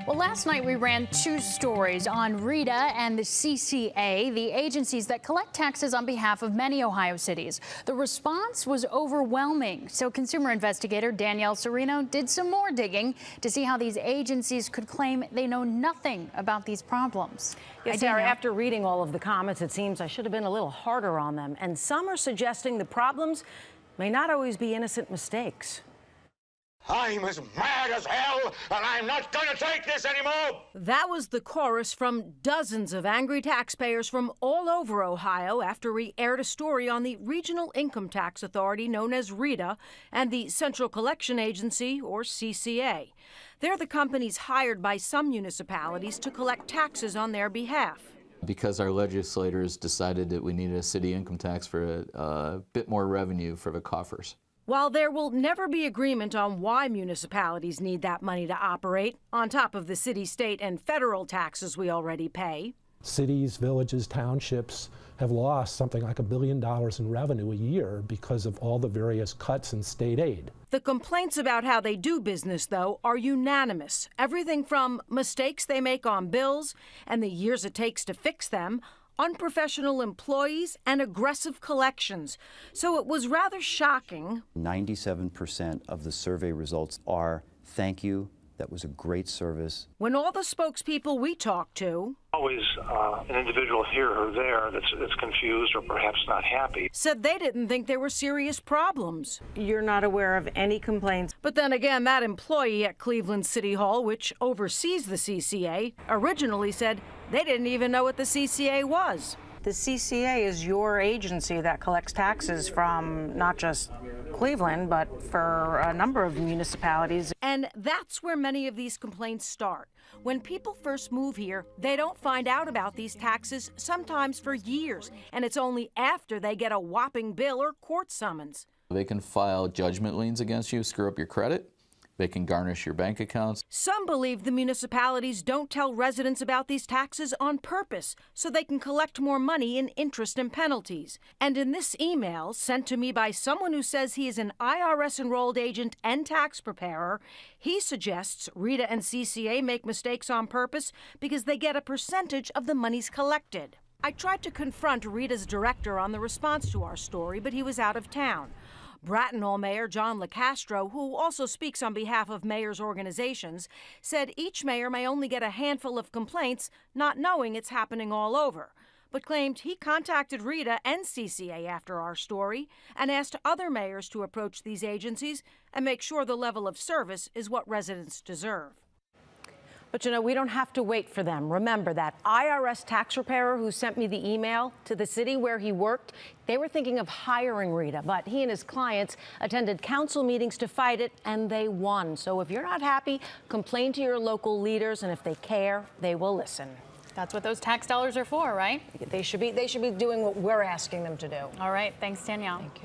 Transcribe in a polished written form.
Well, last night we ran two stories on RITA and the CCA, the agencies that collect taxes on behalf of many Ohio cities. The response was overwhelming. So consumer investigator Danielle Serino did some more digging to see how these agencies could claim they know nothing about these problems. Yes, Sarah, after reading all of the comments, it seems I should have been a little harder on them. And some are suggesting the problems may not always be innocent mistakes. I'm as mad as hell, and I'm not going to take this anymore! That was the chorus from dozens of angry taxpayers from all over Ohio after we aired a story on the Regional Income Tax Authority, known as RITA, and the Central Collection Agency, or CCA. They're the companies hired by some municipalities to collect taxes on their behalf. Because our legislators decided that we needed a city income tax for a bit more revenue for the coffers. While there will never be agreement on why municipalities need that money to operate, on top of the city, state, and federal taxes we already pay. Cities, villages, townships have lost something like $1 billion in revenue a year because of all the various cuts in state aid. The complaints about how they do business, though, are unanimous. Everything from mistakes they make on bills and the years it takes to fix them, unprofessional employees, and aggressive collections. So it was rather shocking. 97% of the survey results are thank you, that was a great service. When all the spokespeople we talked to, always an individual here or there that's confused or perhaps not happy, said they didn't think there were serious problems. You're not aware of any complaints. But then again, that employee at Cleveland City Hall, which oversees the CCA, originally said they didn't even know what the CCA was. The CCA is your agency that collects taxes from not just Cleveland, but for a number of municipalities. And that's where many of these complaints start. When people first move here, they don't find out about these taxes, sometimes for years, and it's only after they get a whopping bill or court summons. They can file judgment liens against you, screw up your credit. They can garnish your bank accounts. Some believe the municipalities don't tell residents about these taxes on purpose so they can collect more money in interest and penalties. And in this email, sent to me by someone who says he is an IRS-enrolled agent and tax preparer, he suggests RITA and CCA make mistakes on purpose because they get a percentage of the monies collected. I tried to confront RITA's director on the response to our story, but he was out of town. Brattonall Mayor John LaCastro, who also speaks on behalf of mayors' organizations, said each mayor may only get a handful of complaints, not knowing it's happening all over, but claimed he contacted RITA and CCA after our story and asked other mayors to approach these agencies and make sure the level of service is what residents deserve. But, you know, we don't have to wait for them. Remember that IRS tax preparer who sent me the email to the city where he worked? They were thinking of hiring RITA, but he and his clients attended council meetings to fight it, and they won. So if you're not happy, complain to your local leaders, and if they care, they will listen. That's what those tax dollars are for, right? They should be doing what we're asking them to do. All right. Thanks, Danielle. Thank you.